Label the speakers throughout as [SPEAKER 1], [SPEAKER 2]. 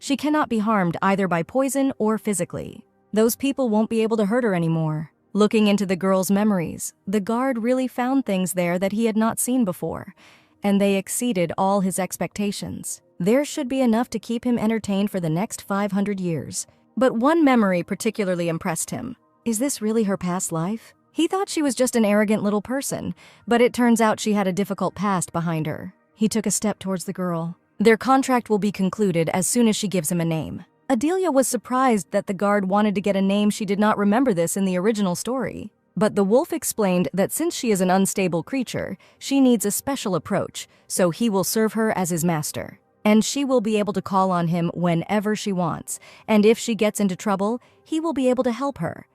[SPEAKER 1] She cannot be harmed either by poison or physically. Those people won't be able to hurt her anymore. Looking into the girl's memories, the guard really found things there that he had not seen before, and they exceeded all his expectations. There should be enough to keep him entertained for the next 500 years. But one memory particularly impressed him. Is this really her past life? He thought she was just an arrogant little person, but it turns out she had a difficult past behind her. He took a step towards the girl. Their contract will be concluded as soon as she gives him a name. Adelia was surprised that the guard wanted to get a name. She did not remember this in the original story. But the wolf explained that since she is an unstable creature, she needs a special approach, so he will serve her as his master. And she will be able to call on him whenever she wants, and if she gets into trouble, he will be able to help her.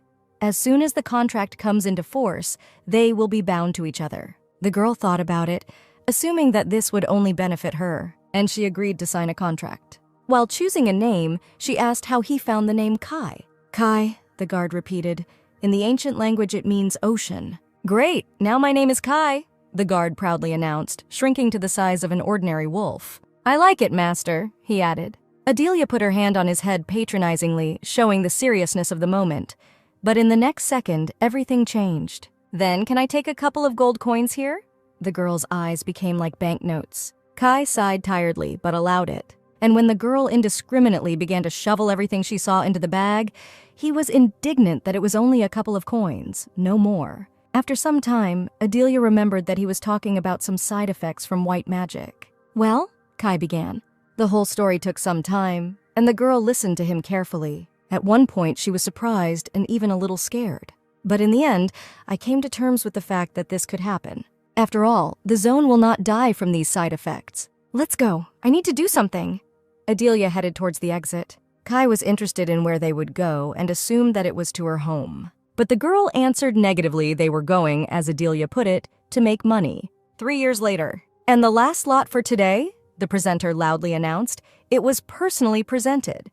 [SPEAKER 1] As soon as the contract comes into force, they will be bound to each other. The girl thought about it, assuming that this would only benefit her, and she agreed to sign a contract. While choosing a name, she asked how he found the name Kai. Kai, the guard repeated. In the ancient language, it means ocean. Great, now my name is Kai, the guard proudly announced, shrinking to the size of an ordinary wolf. I like it, master, he added. Adelia put her hand on his head patronizingly, showing the seriousness of the moment. But in the next second, everything changed. Then, can I take a couple of gold coins here? The girl's eyes became like banknotes. Kai sighed tiredly, but allowed it. And when the girl indiscriminately began to shovel everything she saw into the bag, he was indignant that it was only a couple of coins, no more. After some time, Adelia remembered that he was talking about some side effects from white magic. Well, Kai began. The whole story took some time, and the girl listened to him carefully. At one point, she was surprised and even a little scared. But in the end, I came to terms with the fact that this could happen. After all, the zone will not die from these side effects. Let's go. I need to do something. Adelia headed towards the exit. Kai was interested in where they would go and assumed that it was to her home. But the girl answered negatively they were going, as Adelia put it, to make money. 3 years later. And the last lot for today? The presenter loudly announced. It was personally presented.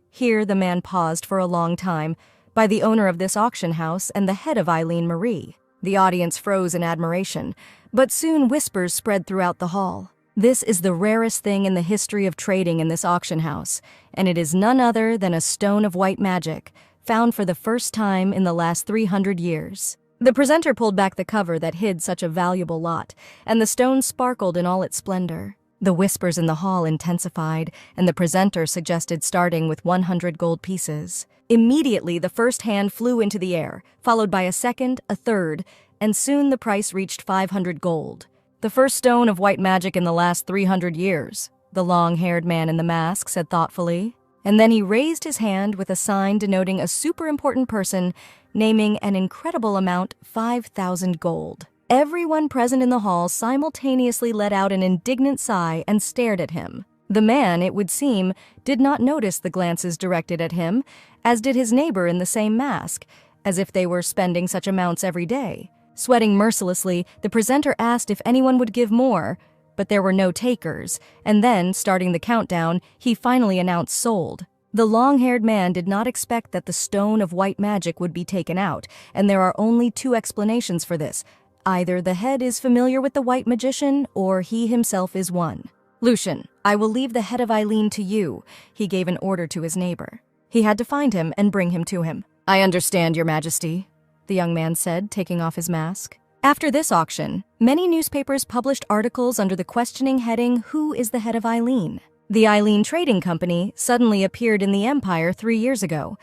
[SPEAKER 1] Here the man paused for a long time, by the owner of this auction house and the head of Eileen Marie. The audience froze in admiration, but soon whispers spread throughout the hall. This is the rarest thing in the history of trading in this auction house, and it is none other than a stone of white magic, found for the first time in the last 300 years. The presenter pulled back the cover that hid such a valuable lot, and the stone sparkled in all its splendor. The whispers in the hall intensified, and the presenter suggested starting with 100 gold pieces. Immediately, the first hand flew into the air, followed by a second, a third, and soon the price reached 500 gold. The first stone of white magic in the last 300 years, the long-haired man in the mask said thoughtfully. And then he raised his hand with a sign denoting a super important person, naming an incredible amount, 5,000 gold. Everyone present in the hall simultaneously let out an indignant sigh and stared at him. The man, it would seem, did not notice the glances directed at him, as did his neighbor in the same mask, as if they were spending such amounts every day. Sweating mercilessly, the presenter asked if anyone would give more, but there were no takers, and then, starting the countdown, he finally announced sold. The long-haired man did not expect that the stone of white magic would be taken out, and there are only 2 explanations for this. Either the head is familiar with the white magician, or he himself is one. Lucian, I will leave the head of Eileen to you, he gave an order to his neighbor. He had to find him and bring him to him. I understand, Your Majesty, the young man said, taking off his mask. After this auction, many newspapers published articles under the questioning heading, Who is the head of Eileen? The Eileen Trading Company suddenly appeared in the Empire 3 years ago,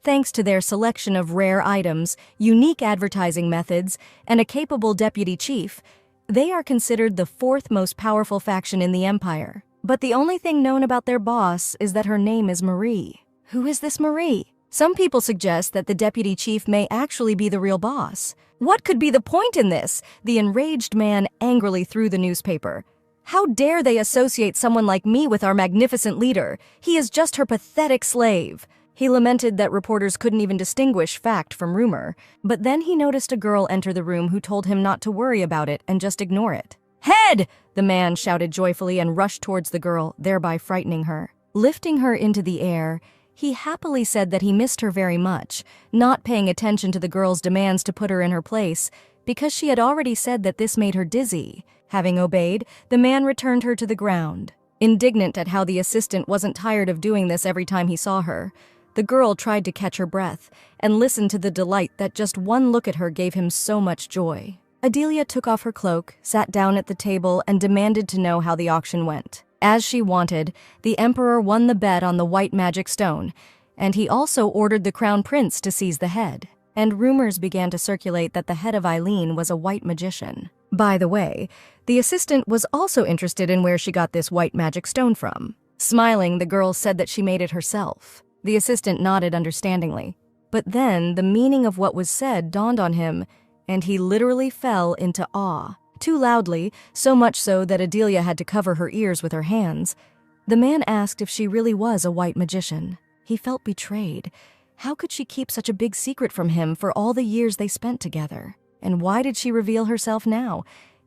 [SPEAKER 1] thanks to their selection of rare items, unique advertising methods, and a capable deputy chief. They are considered the 4th most powerful faction in the Empire. But the only thing known about their boss is that her name is Marie. Who is this Marie? Some people suggest that the deputy chief may actually be the real boss. What could be the point in this? The enraged man angrily threw the newspaper. How dare they associate someone like me with our magnificent leader? He is just her pathetic slave. He lamented that reporters couldn't even distinguish fact from rumor, but then he noticed a girl enter the room who told him not to worry about it and just ignore it. Head! The man shouted joyfully and rushed towards the girl, thereby frightening her. Lifting her into the air, he happily said that he missed her very much, not paying attention to the girl's demands to put her in her place, because she had already said that this made her dizzy. Having obeyed, the man returned her to the ground. Indignant at how the assistant wasn't tired of doing this every time he saw her, the girl tried to catch her breath and listen to the delight that just one look at her gave him so much joy. Adelia took off her cloak, sat down at the table, and demanded to know how the auction went. As she wanted, the emperor won the bet on the white magic stone, and he also ordered the crown prince to seize the head. And rumors began to circulate that the head of Eileen was a white magician. By the way, the assistant was also interested in where she got this white magic stone from. Smiling, the girl said that she made it herself. The assistant nodded understandingly. But then the meaning of what was said dawned on him, and he literally fell into awe. Too loudly, so much so that Adelia had to cover her ears with her hands. The man asked if she really was a white magician. He felt betrayed. How could she keep such a big secret from him for all the years they spent together? And why did she reveal herself now?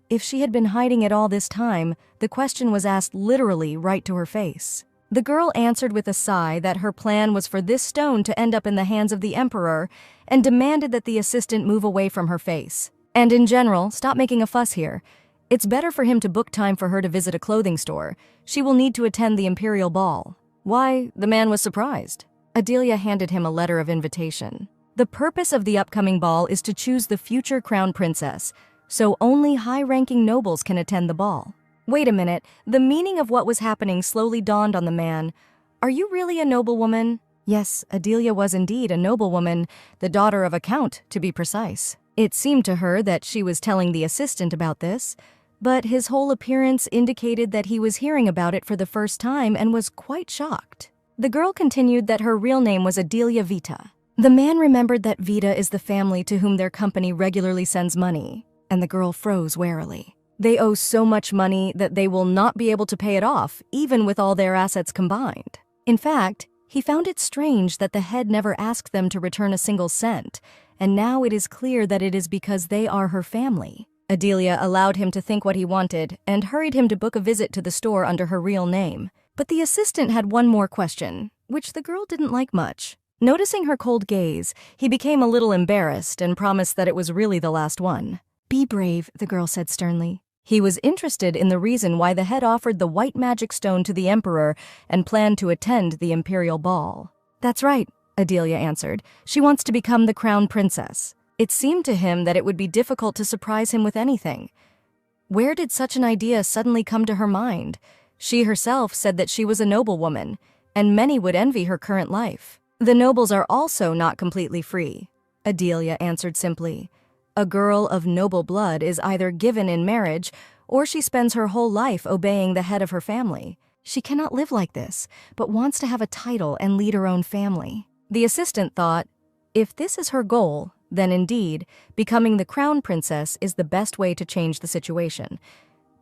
[SPEAKER 1] If she had been hiding it all this time, the question was asked literally right to her face. The girl answered with a sigh that her plan was for this stone to end up in the hands of the emperor, and demanded that the assistant move away from her face. And in general, stop making a fuss here. It's better for him to book time for her to visit a clothing store. She will need to attend the Imperial ball. Why, the man was surprised. Adelia handed him a letter of invitation. The purpose of the upcoming ball is to choose the future crown princess, so only high-ranking nobles can attend the ball. Wait a minute, the meaning of what was happening slowly dawned on the man. Are you really a noblewoman? Yes, Adelia was indeed a noblewoman, the daughter of a count, to be precise. It seemed to her that she was telling the assistant about this, but his whole appearance indicated that he was hearing about it for the first time and was quite shocked. The girl continued that her real name was Adelia Vita. The man remembered that Vita is the family to whom their company regularly sends money, and the girl froze warily. They owe so much money that they will not be able to pay it off, even with all their assets combined. In fact, he found it strange that the head never asked them to return a single cent, and now it is clear that it is because they are her family. Adelia allowed him to think what he wanted and hurried him to book a visit to the store under her real name. But the assistant had one more question, which the girl didn't like much. Noticing her cold gaze, he became a little embarrassed and promised that it was really the last one. "Be brave," the girl said sternly. He was interested in the reason why the head offered the white magic stone to the emperor and planned to attend the Imperial ball. "That's right," Adelia answered. "She wants to become the crown princess." It seemed to him that it would be difficult to surprise him with anything. Where did such an idea suddenly come to her mind? She herself said that she was a noblewoman, and many would envy her current life. "The nobles are also not completely free," Adelia answered simply. "A girl of noble blood is either given in marriage, or she spends her whole life obeying the head of her family. She cannot live like this, but wants to have a title and lead her own family." The assistant thought, if this is her goal, then indeed, becoming the crown princess is the best way to change the situation.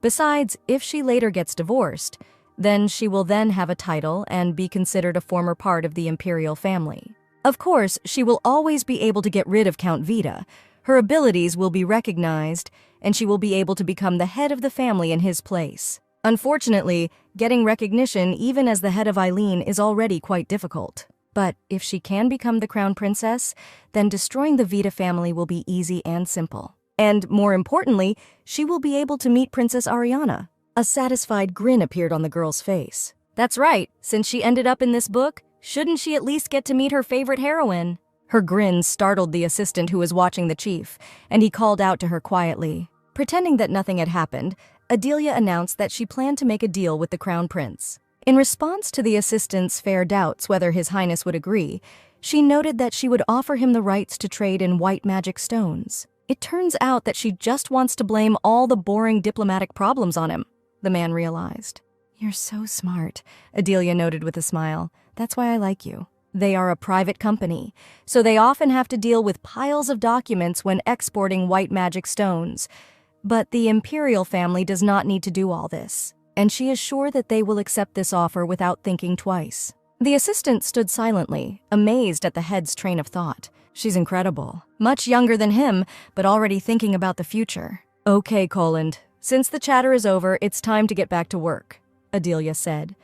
[SPEAKER 1] Besides, if she later gets divorced, then she will then have a title and be considered a former part of the Imperial family. Of course, she will always be able to get rid of Count Vita. Her abilities will be recognized, and she will be able to become the head of the family in his place. Unfortunately, getting recognition even as the head of Eileen is already quite difficult. But if she can become the crown princess, then destroying the Vita family will be easy and simple. And more importantly, she will be able to meet Princess Ariana. A satisfied grin appeared on the girl's face. That's right, since she ended up in this book, shouldn't she at least get to meet her favorite heroine? Her grin startled the assistant who was watching the chief, and he called out to her quietly. Pretending that nothing had happened, Adelia announced that she planned to make a deal with the crown prince. In response to the assistant's fair doubts whether His Highness would agree, she noted that she would offer him the rights to trade in white magic stones. It turns out that she just wants to blame all the boring diplomatic problems on him, the man realized. "You're so smart," Adelia noted with a smile. "That's why I like you." They are a private company, so they often have to deal with piles of documents when exporting white magic stones. But the Imperial family does not need to do all this, and she is sure that they will accept this offer without thinking twice. The assistant stood silently, amazed at the head's train of thought. She's incredible. Much younger than him, but already thinking about the future. "Okay, Coland, since the chatter is over, it's time to get back to work," Adelia said,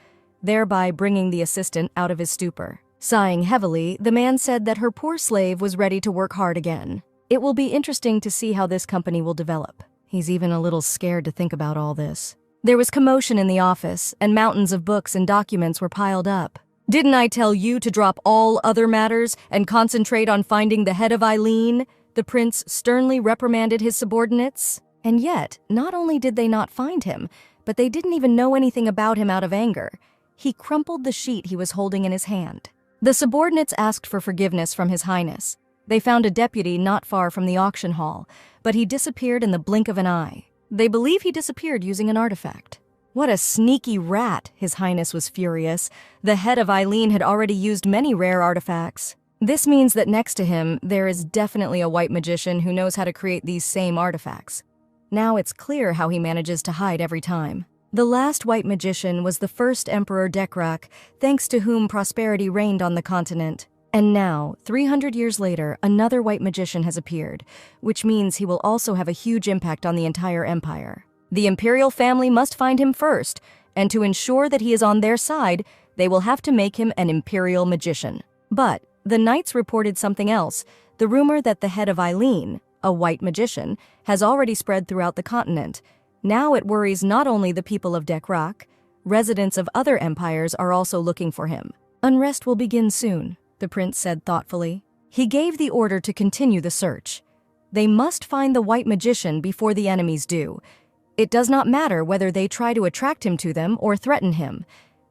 [SPEAKER 1] thereby bringing the assistant out of his stupor. Sighing heavily, the man said that her poor slave was ready to work hard again. It will be interesting to see how this company will develop. He's even a little scared to think about all this. There was commotion in the office, and mountains of books and documents were piled up. "Didn't I tell you to drop all other matters and concentrate on finding the head of Eileen?" The prince sternly reprimanded his subordinates. And yet, not only did they not find him, but they didn't even know anything about him out of anger. He crumpled the sheet he was holding in his hand. The subordinates asked for forgiveness from His Highness. They found a deputy not far from the auction hall, but he disappeared in the blink of an eye. They believe he disappeared using an artifact. What a sneaky rat, His Highness was furious. The head of Eileen had already used many rare artifacts. This means that next to him, there is definitely a white magician who knows how to create these same artifacts. Now it's clear how he manages to hide every time. The last white magician was the first Emperor Dekrak, thanks to whom prosperity reigned on the continent. And now, 300 years later, another white magician has appeared, which means he will also have a huge impact on the entire empire. The Imperial family must find him first, and to ensure that he is on their side, they will have to make him an Imperial magician. But the Knights reported something else, the rumor that the head of Eileen, a white magician, has already spread throughout the continent. Now it worries not only the people of Dekrak, residents of other empires are also looking for him. "Unrest will begin soon," the prince said thoughtfully. He gave the order to continue the search. They must find the white magician before the enemies do. It does not matter whether they try to attract him to them or threaten him.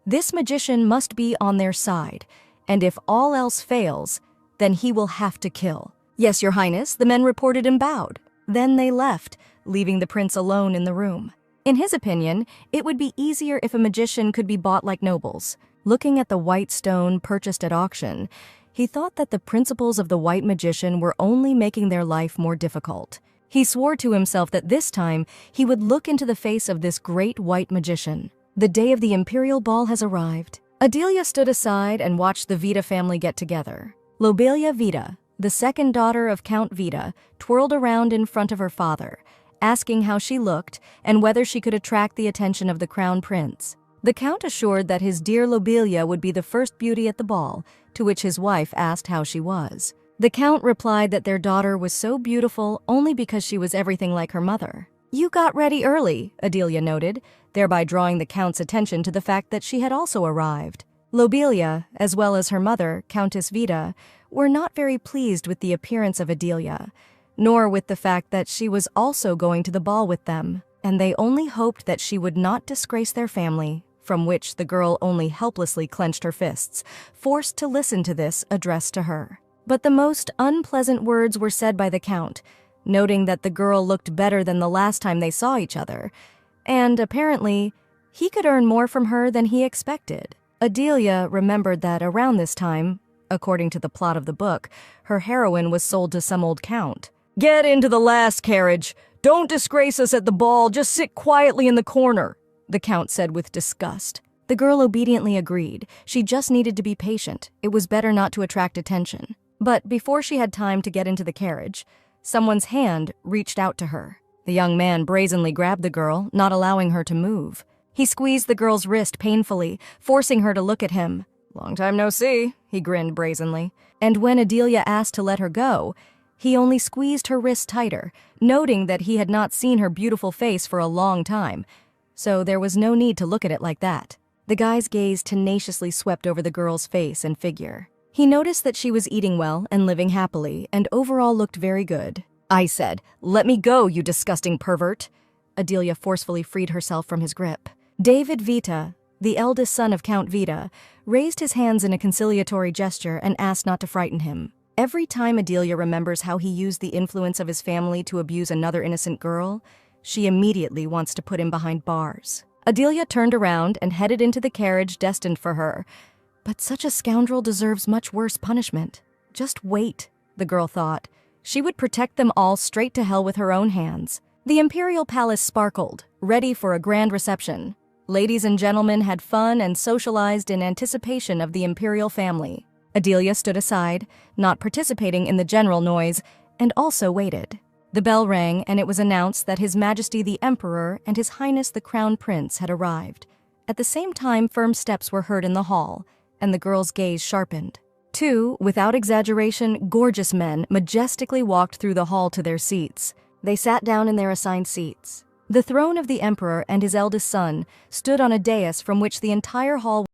[SPEAKER 1] This magician must be on their side, and if all else fails, then he will have to kill. "Yes, Your Highness," the men reported and bowed. Then they left, leaving the prince alone in the room. In his opinion, it would be easier if a magician could be bought like nobles. Looking at the white stone purchased at auction, he thought that the principles of the white magician were only making their life more difficult. He swore to himself that this time he would look into the face of this great white magician. The day of the Imperial ball has arrived. Adelia stood aside and watched the Vita family get together. Lobelia Vita, the second daughter of Count Vita, twirled around in front of her father, asking how she looked and whether she could attract the attention of the crown prince. The count assured that his dear Lobelia would be the first beauty at the ball, to which his wife asked how she was. The count replied that their daughter was so beautiful only because she was everything like her mother. "You got ready early," Adelia noted, thereby drawing the count's attention to the fact that she had also arrived. Lobelia, as well as her mother, Countess Vita, were not very pleased with the appearance of Adelia, nor with the fact that she was also going to the ball with them, and they only hoped that she would not disgrace their family, from which the girl only helplessly clenched her fists, forced to listen to this addressed to her. But the most unpleasant words were said by the count, noting that the girl looked better than the last time they saw each other, and apparently, he could earn more from her than he expected. Adelia remembered that around this time, according to the plot of the book, her heroine was sold to some old count. "Get into the last carriage. Don't disgrace us at the ball, just sit quietly in the corner," the count said with disgust. The girl obediently agreed. She just needed to be patient. It was better not to attract attention. But before she had time to get into the carriage, someone's hand reached out to her. The young man brazenly grabbed the girl, not allowing her to move. He squeezed the girl's wrist painfully, forcing her to look at him. "Long time no see," he grinned brazenly. And when Adelia asked to let her go, he only squeezed her wrist tighter, noting that he had not seen her beautiful face for a long time, so there was no need to look at it like that. The guy's gaze tenaciously swept over the girl's face and figure. He noticed that she was eating well and living happily, and overall looked very good. "I said, let me go, you disgusting pervert." Adelia forcefully freed herself from his grip. David Vita, the eldest son of Count Vita, raised his hands in a conciliatory gesture and asked not to frighten him. Every time Adelia remembers how he used the influence of his family to abuse another innocent girl, she immediately wants to put him behind bars. Adelia turned around and headed into the carriage destined for her. But such a scoundrel deserves much worse punishment. Just wait, the girl thought. She would protect them all straight to hell with her own hands. The Imperial Palace sparkled, ready for a grand reception. Ladies and gentlemen had fun and socialized in anticipation of the Imperial family. Adelia stood aside, not participating in the general noise, and also waited. The bell rang, and it was announced that His Majesty the Emperor and His Highness the Crown Prince had arrived. At the same time, firm steps were heard in the hall, and the girl's gaze sharpened. Two, without exaggeration, gorgeous men majestically walked through the hall to their seats. They sat down in their assigned seats. The throne of the emperor and his eldest son stood on a dais from which the entire hall